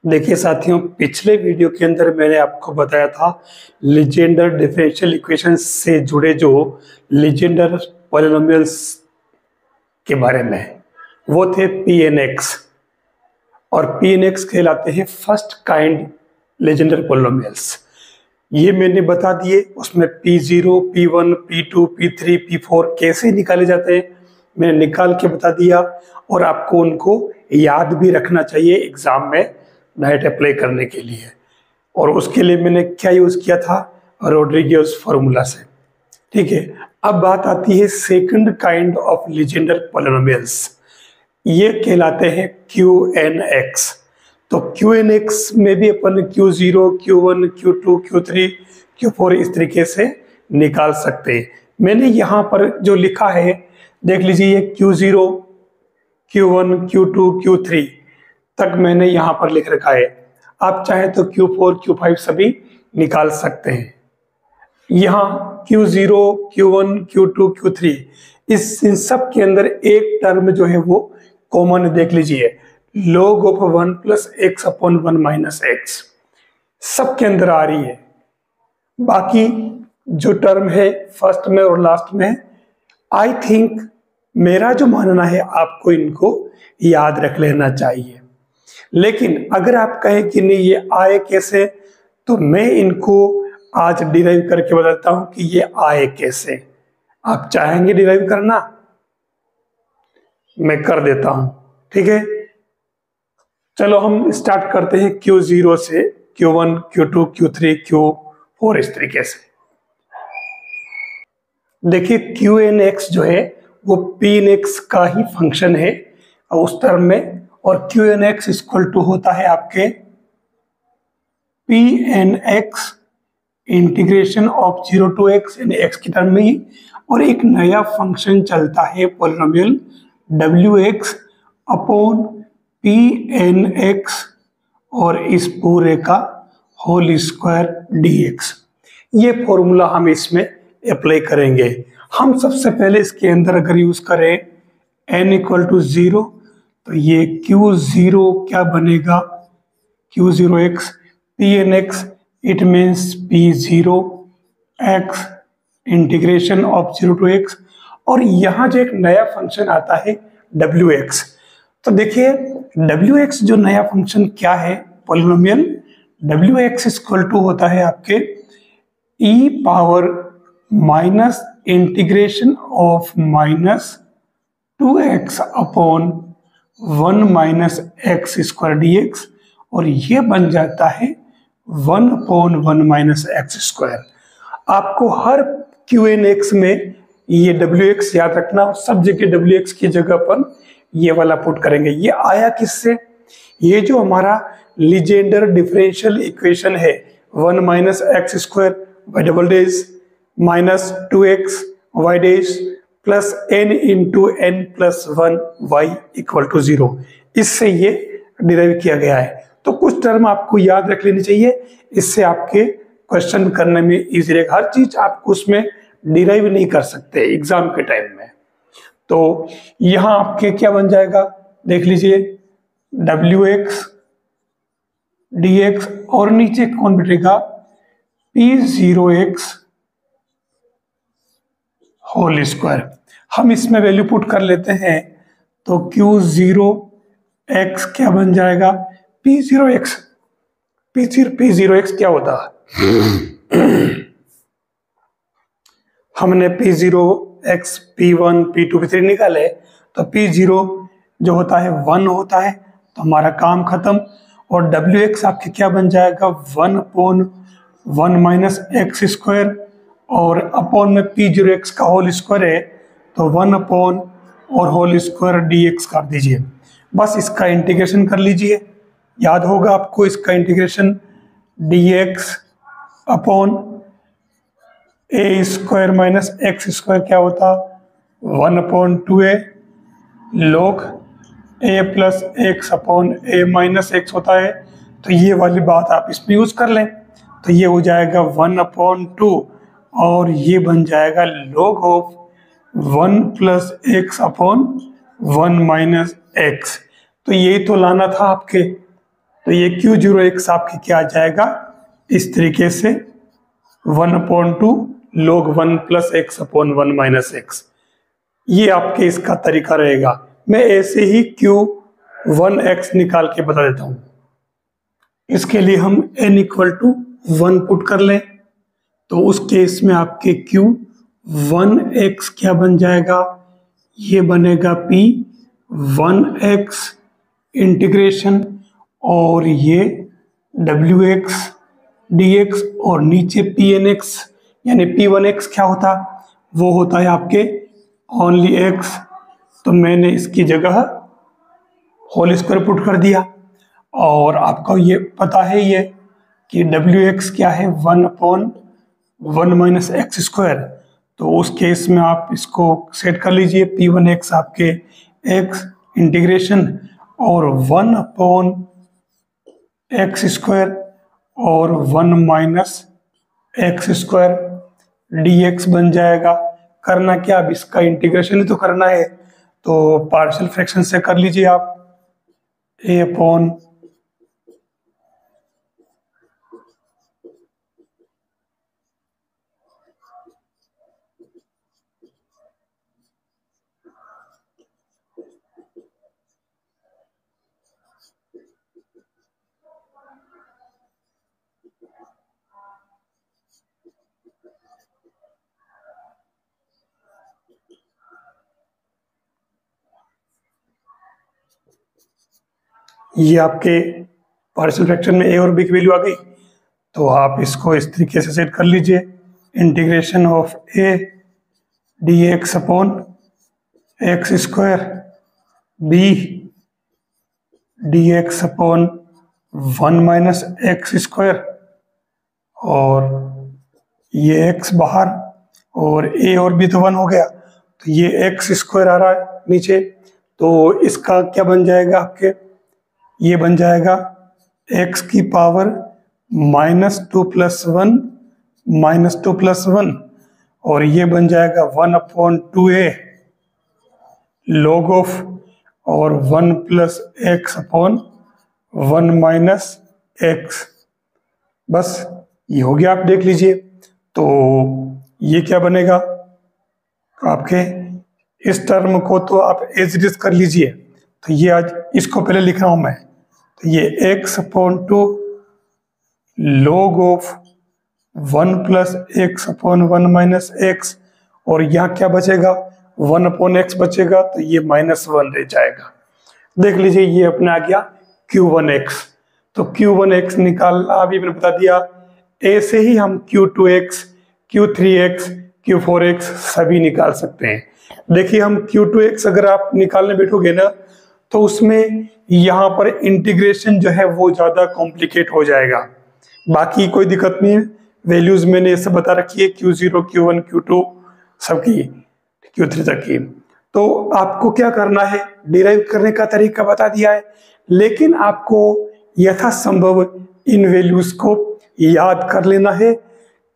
देखिए साथियों, पिछले वीडियो के अंदर मैंने आपको बताया था लीजेंडर डिफरेंशियल इक्वेशन से जुड़े जो लीजेंडर पॉलिनोमियल्स के बारे में। वो थे पी एन एक्स, और पी एन एक्स कहलाते हैं फर्स्ट काइंड लीजेंडर पॉलिनोमियल्स। ये मैंने बता दिए, उसमें P0, P1, P2, P3, P4 कैसे निकाले जाते हैं मैंने निकाल के बता दिया, और आपको उनको याद भी रखना चाहिए एग्जाम में डायरेक्ट अप्लाई करने के लिए। और उसके लिए मैंने क्या यूज किया था, रोड्रिगेज फॉर्मूला से। ठीक है, अब बात आती है second kind of Legender polynomials. ये कहलाते हैं क्यू एन एक्स। तो क्यू एन एक्स में भी अपन Q0, Q1, Q2, Q3, Q4 इस तरीके से निकाल सकते हैं। मैंने यहाँ पर जो लिखा है देख लीजिए, ये Q0, Q1, Q2, Q3 तक मैंने यहाँ पर लिख रखा है। आप चाहे तो Q4, Q5 सभी निकाल सकते हैं। यहाँ Q0, Q1, Q2, Q3 इन सब के अंदर एक टर्म जो है वो कॉमन देख लीजिए, log ऑफ 1 + x/1 - x सबके अंदर आ रही है। बाकी जो टर्म है फर्स्ट में और लास्ट में, आई थिंक मेरा जो मानना है आपको इनको याद रख लेना चाहिए। लेकिन अगर आप कहें कि नहीं ये आए कैसे, तो मैं इनको आज डिराइव करके बताता हूं कि ये आए कैसे। आप चाहेंगे डिराइव करना, मैं कर देता हूं। ठीक है, चलो हम स्टार्ट करते हैं Q0 से Q1, Q2, Q3, Q4 इस तरीके से। देखिए QNX जो है वो PNX का ही फंक्शन है उस टर्म में, और QNX इक्वल टू होता है आपके PNX integration of 0 to x यानी x की टर्म में ही, और एक नया फंक्शन चलता है पॉलिनोमियल WX अपॉन PNX और इस पूरे का होल स्क्वायर dx। ये फॉर्मूला हम इसमें अप्लाई करेंगे। हम सबसे पहले इसके अंदर अगर यूज करें n = 0, तो ये Q0 क्या बनेगा, Q0x PNX it means P0x integration of 0 to x, और यहाँ जो एक नया फंक्शन आता है WX। तो देखिए WX जो नया फंक्शन क्या है पॉलिनोमियल, WX इक्वल टू होता है आपके e⁻ integration of -2x upon 1 - x² dx, और ये बन जाता है 1/1 - x²। आपको हर QNX में ये WX याद रखना, और सब जगह WX की जगह पर ये वाला पुट करेंगे। ये आया किससे, ये जो हमारा लीजेंडर डिफरेंशियल इक्वेशन है 1 - x² y double days minus 2x y days plus n × n + 1 y = 0, इससे ये डिराइव किया गया है। तो कुछ टर्म आपको याद रख लेनी चाहिए, इससे आपके क्वेश्चन करने में इजी रहेगा। हर चीज आपको उसमें डिराइव नहीं कर सकते एग्जाम के टाइम में। तो यहां आपके क्या बन जाएगा देख लीजिए, WX dx, और नीचे कौन बैठेगा P0x होल स्क्वायर। हम इसमें वैल्यू पुट कर लेते हैं, तो Q0x क्या बन जाएगा, P0x क्या होता है हमने P0x P1 P2 P3 निकाले, तो P0 जो होता है 1 होता है, तो हमारा काम खत्म। और WX आपके क्या बन जाएगा 1/1 - x², और अपॉन में P0x का होल स्क्वायर है, तो 1 और होल स्क्वायर dx कर दीजिए। बस इसका इंटीग्रेशन कर लीजिए, याद होगा आपको इसका integration dx upon a² - x² क्या होता 1/2a log a + x upon a - x होता है। तो ये वाली बात आप इसमें यूज कर लें, तो ये हो जाएगा 1/2, और ये बन जाएगा log of 1 + x upon 1 - x। तो यही तो लाना था आपके, तो ये Q01 आपकी क्या आ जाएगा इस तरीके से 1/2 log 1 + x/1 - x। ये आपके इसका तरीका रहेगा। मैं ऐसे ही Q1x निकाल के बता देता हूं। इसके लिए हम n = 1 पुट कर लें, तो उस केस में आपके Q1x क्या बन जाएगा, ये बनेगा P1x इंटीग्रेशन और ये wx dx और नीचे Pnx यानी P1x क्या होता, वो होता है आपके ओनली x। तो मैंने इसकी जगह होल स्क्वायर पुट कर दिया और आपको ये पता है ये कि wx क्या है 1/1 - x²। तो उस केस में आप इसको सेट कर लीजिए, P1x आपके x इंटीग्रेशन और 1/x² और 1 - x² dx बन जाएगा। करना क्या, अब इसका इंटीग्रेशन ही तो करना है, तो पार्शियल फ्रैक्शन से कर लीजिए आप। a/, ये आपके पार्शियल फ्रैक्शन में a और b की वैल्यू आ गई। तो आप इसको इस तरीके से सेट कर लीजिए, integration of a dx/x² b dx/1 - x² और ये x बाहर और a और b तो 1 हो गया, तो ये x² आ रहा है नीचे। तो इसका क्या बन जाएगा आपके, ये बन जाएगा x की पावर -2 + 1 और ये बन जाएगा 1/2a log ऑफ और 1 + x/1 - x। बस ये हो गया, आप देख लीजिए। तो ये क्या बनेगा आपके, इस टर्म को तो आप एज इट इज कर लीजिए। तो ये आज इसको पहले लिख रहा हूं मैं, तो ये x/2 log of 1 + x/1 - x और यहाँ क्या बचेगा 1/x बचेगा, तो ये -1 रह जाएगा। देख लीजिए ये अपना आ गया Q1x। तो Q1x निकालना अभी मैंने बता दिया। ऐसे ही हम Q2x, Q3x, Q4x सभी निकाल सकते हैं। देखिए हम Q2x अगर आप निकालने बैठोगे ना, तो उसमें यहाँ पर इंटीग्रेशन जो है वो ज़्यादा कॉम्प्लिकेट हो जाएगा। बाकी कोई दिक्कत नहीं है, वैल्यूज मैंने ये सब बता रखी है, Q0, Q1, Q2 सबकी, Q3 तक की। तो आपको क्या करना है, डिराइव करने का तरीका बता दिया है, लेकिन आपको यथासंभव इन वैल्यूज को याद कर लेना है,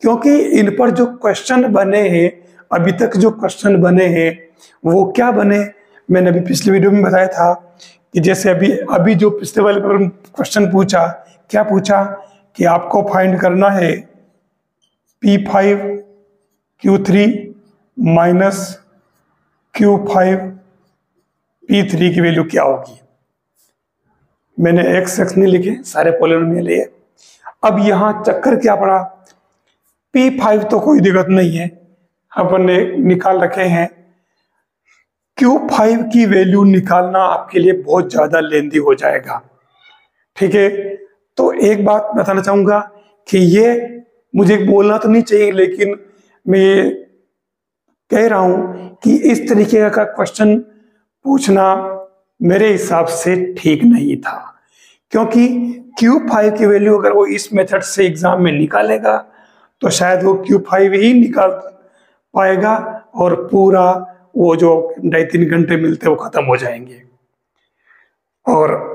क्योंकि इन पर जो क्वेश्चन बने हैं, अभी तक जो क्वेश्चन बने हैं वो क्या बने, मैंने अभी पिछले वीडियो में बताया था कि जैसे अभी जो पिछले वाले पर क्वेश्चन पूछा, क्या पूछा कि आपको फाइंड करना है P5 Q3 - Q5 P3 की वैल्यू क्या होगी। मैंने x नहीं लिखे, सारे पॉलिनोमियल लिए। अब यहां चक्कर क्या पड़ा, P5 तो कोई दिक्कत नहीं है, अपन ने निकाल रखे हैं। Q5 की वैल्यू निकालना आपके लिए बहुत ज्यादा लेंदी हो जाएगा, ठीक है। तो एक बात बताना चाहूंगा कि ये मुझे बोलना तो नहीं चाहिए, लेकिन मैं कह रहा हूं कि इस तरीके का क्वेश्चन पूछना मेरे हिसाब से ठीक नहीं था, क्योंकि Q5 की वैल्यू अगर वो इस मेथड से एग्जाम में निकालेगा तो शायद वो Q5 ही निकाल पाएगा और पूरा वो जो 2.5-3 घंटे मिलते वो खत्म हो जाएंगे, और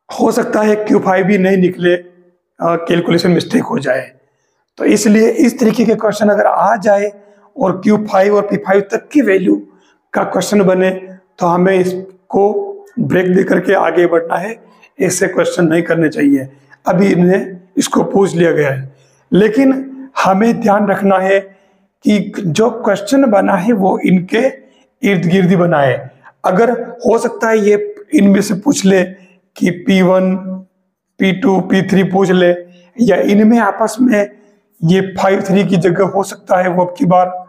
हो सकता है Q5 भी नहीं निकले, कैलकुलेशन मिस्टेक हो जाए। तो इसलिए इस तरीके के क्वेश्चन अगर आ जाए और Q5 और P5 तक की वैल्यू का क्वेश्चन बने, तो हमें इसको ब्रेक दे करके आगे बढ़ना है, ऐसे क्वेश्चन नहीं करने चाहिए। अभी इन्हें इसको पूछ लिया गया है, लेकिन हमें ध्यान रखना है कि जो क्वेश्चन बना है वो इनके इर्द गिर्द ही बना है। अगर हो सकता है ये इनमें से पूछ ले कि P1, P2, P3 पूछ ले, या इनमें आपस में ये 5-3 की जगह हो सकता है वो अब की बार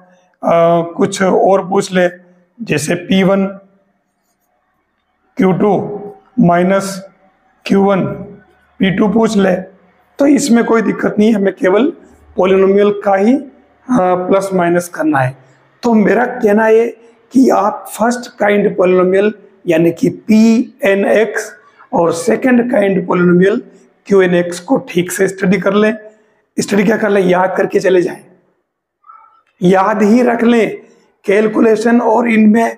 कुछ और पूछ ले, जैसे P1 Q2 minus Q1 P2 पूछ ले, तो इसमें कोई दिक्कत नहीं है, हमें केवल पॉलिनोमियल का ही प्लस माइनस करना है। तो मेरा कहना है कि आप फर्स्ट काइंड पॉलिनोमियल यानी कि Pnx और सेकंड काइंड पॉलिनोमियल Qnx को ठीक से स्टडी कर लें। स्टडी क्या कर लें, याद करके चले जाएं, याद ही रख लें कैलकुलेशन। और इनमें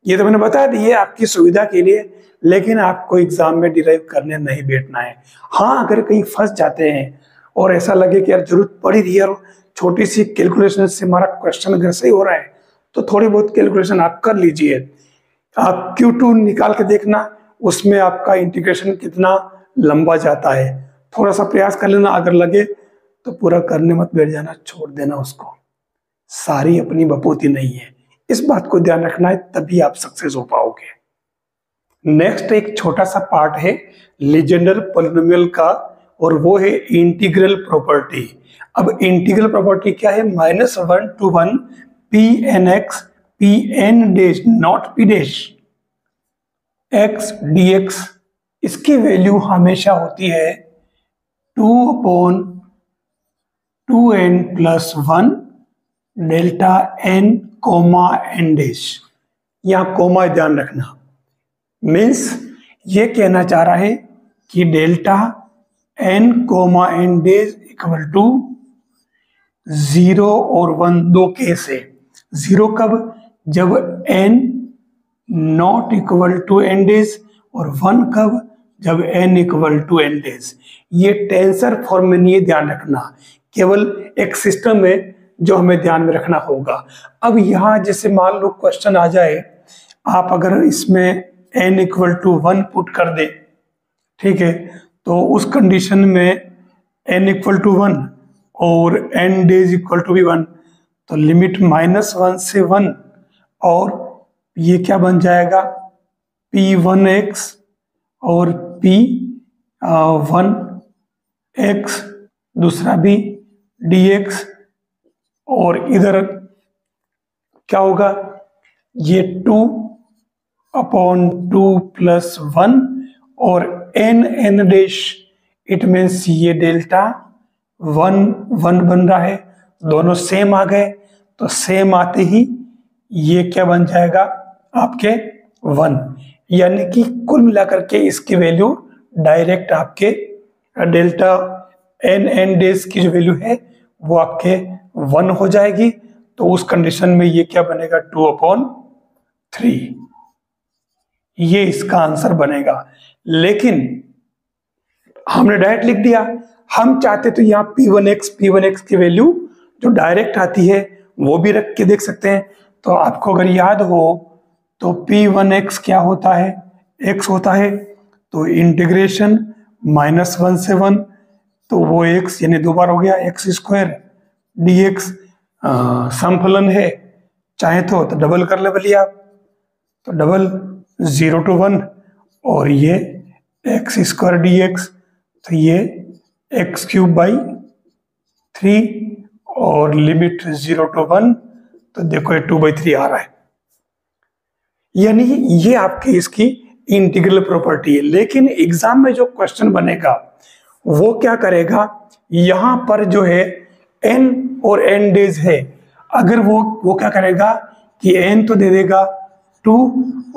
ये तो मैंने बता दिया आपकी सुविधा के लिए, लेकिन आपको एग्जाम में डिराइव करने नहीं बैठना है। हाँ, अगर कहीं फंस जाते हैं और ऐसा लगे कि यार जरूरत पड़ी रही है और छोटी सी कैलकुलेशन से हमारा क्वेश्चन घर से ही हो रहा है, तो थोड़ी बहुत कैलकुलेशन आप कर लीजिए। आप Q2 निकाल के देखना, उसमें आपका इंटीग्रेशन कितना लंबा जाता है, थोड़ा सा प्रयास कर लेना। अगर लगे तो पूरा करने मत बैठ जाना, छोड़ देना उसको, सारी अपनी बपोती नहीं है। इस बात को ध्यान रखना है, तभी आप सक्सेस हो पाओगे। नेक्स्ट एक छोटा सा पार्ट है लीजेंडर पॉलिनोमियल का, और वो है इंटीग्रल प्रॉपर्टी। अब इंटीग्रल प्रॉपर्टी क्या है, -1 to 1 Pnx Pn dash not P dash x dx, इसकी वैल्यू हमेशा होती है 2/2n+1 delta n comma n dash. यहाँ कोमा ध्यान रखना, मीन्स ये कहना चाह रहा है कि delta n comma n dash equal to 0 और 1 दो केस है। 0 कब, जब n not equal to n dash, और 1 कब, जब n equal to n dash. ये टेंसर फॉर्म में नहीं है, ध्यान रखना, केवल एक सिस्टम है जो हमें ध्यान में रखना होगा। अब यहाँ जैसे मान लो क्वेश्चन आ जाए, आप अगर इसमें n इक्वल टू 1 पुट कर दे, ठीक है, तो उस कंडीशन में n इक्वल टू 1 और n डेज इक्वल टू भी 1, तो लिमिट -1 से 1, और ये क्या बन जाएगा P1x और P1x, दूसरा भी dx, और इधर क्या होगा, ये 2/2 + 1 और n डैश, इट मीन्स ये डेल्टा 1 बन रहा है, दोनों सेम आ गए, तो सेम आते ही ये क्या बन जाएगा आपके 1, यानी कि कुल मिलाकर के इसकी वैल्यू डायरेक्ट आपके डेल्टा n डैश की जो वैल्यू है वो आपके 1 हो जाएगी। तो उस कंडीशन में ये क्या बनेगा 2/3, ये इसका आंसर बनेगा। लेकिन हमने डायरेक्ट लिख दिया, हम चाहते तो यहाँ P1x की वैल्यू जो डायरेक्ट आती है वो भी रख के देख सकते हैं। तो आपको अगर याद हो तो P1x क्या होता है, x होता है, तो इंटीग्रेशन -1 से 1, तो वो x यानी 2 बार हो गया x² dx, समफलन है, चाहे तो डबल कर ले भले आप, तो डबल 0 to 1, और ये x² dx, तो ये x³/3, और लिमिट 0 to 1, तो देखो ये 2/3 आ रहा है, यानी ये आपकी इसकी इंटीग्रल प्रॉपर्टी है। लेकिन एग्जाम में जो क्वेश्चन बनेगा वो क्या करेगा, यहां पर जो है n और n डेज है, अगर वो क्या करेगा कि n तो दे देगा 2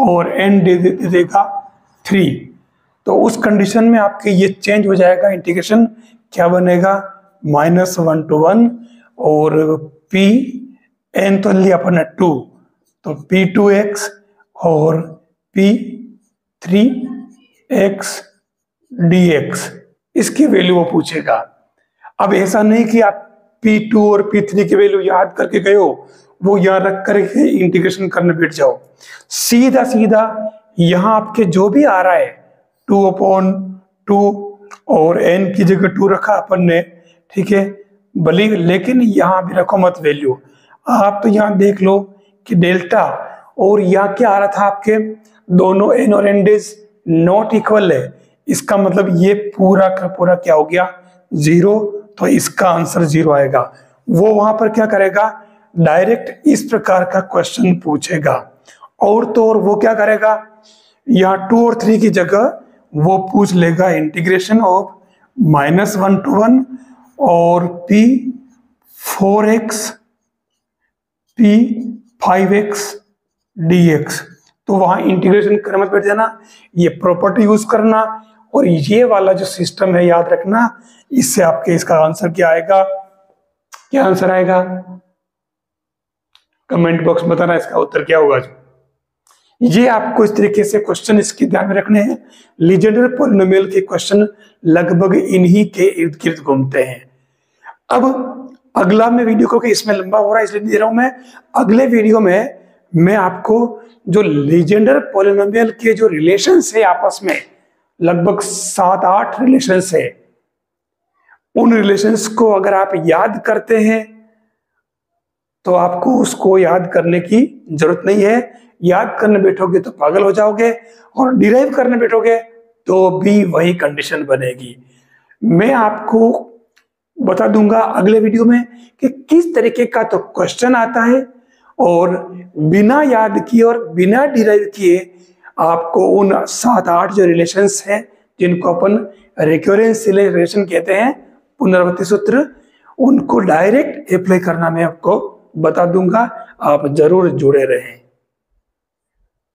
और n दे देगा 3, तो उस कंडीशन में आपके ये चेंज हो जाएगा, इंटीग्रेशन क्या बनेगा -1 to 1, और p n तो लिया अपन 2, तो P2x और P3x dx, इसकी वैल्यू वो पूछेगा। अब ऐसा नहीं कि आप P2 और P3 की वैल्यू याद करके गए हो, वो यहाँ रख करके इंटीग्रेशन करने बैठ जाओ, सीधा सीधा यहाँ आपके जो भी आ रहा है 2/2 2 और n की जगह 2 रखा अपन ने, ठीक है। भले लेकिन यहाँ भी रखो मत वैल्यू। आप तो यहाँ देख लो कि डेल्टा, और यहाँ क्या आ रहा था आपके, दोनों n और n डेज नॉट इक्वल है। इसका मतलब ये पूरा का पूरा क्या हो गया, 0। तो इसका आंसर 0 आएगा। वो वहां पर क्या करेगा, डायरेक्ट इस प्रकार का क्वेश्चन पूछेगा। और तो और वो क्या करेगा, यहाँ 2 और 3 की जगह वो पूछ लेगा इंटीग्रेशन ऑफ -1 to 1 और p 4x p 5x dx। तो वहां इंटीग्रेशन करने मत बैठ जाना, ये प्रॉपर्टी यूज करना, और ये वाला जो सिस्टम है याद रखना। इससे आपके इसका आंसर क्या आएगा, क्या आंसर आएगा, कमेंट बॉक्स में बताना इसका उत्तर क्या होगा। ये आपको इस तरीके से क्वेश्चन इसके ध्यान में रखने हैं। लीजेंडर पॉलिनोमियल के क्वेश्चन लगभग इन्हीं के इर्द गिर्द घूमते हैं। अब अगला मैं वीडियो को, कि इसमें लंबा हो रहा है इसलिए दे रहा हूं मैं, अगले वीडियो में मैं आपको जो लीजेंडर पॉलिनोमियल के जो रिलेशंस है आपस में, लगभग 7-8 रिलेशंस है, उन रिलेशंस को अगर आप याद करते हैं तो आपको उसको याद करने की जरूरत नहीं है। याद करने बैठोगे तो पागल हो जाओगे, और डिराइव करने बैठोगे तो भी वही कंडीशन बनेगी। मैं आपको बता दूंगा अगले वीडियो में कि किस तरीके का तो क्वेश्चन आता है, और बिना याद किए और बिना डिराइव किए आपको उन 7-8 जो रिलेशंस हैं, जिनको अपन रिकरेंस रिलेशन कहते हैं, पुनरावृत्ति सूत्र, उनको डायरेक्ट अप्लाई करना मैं आपको बता दूंगा। आप जरूर जुड़े रहें।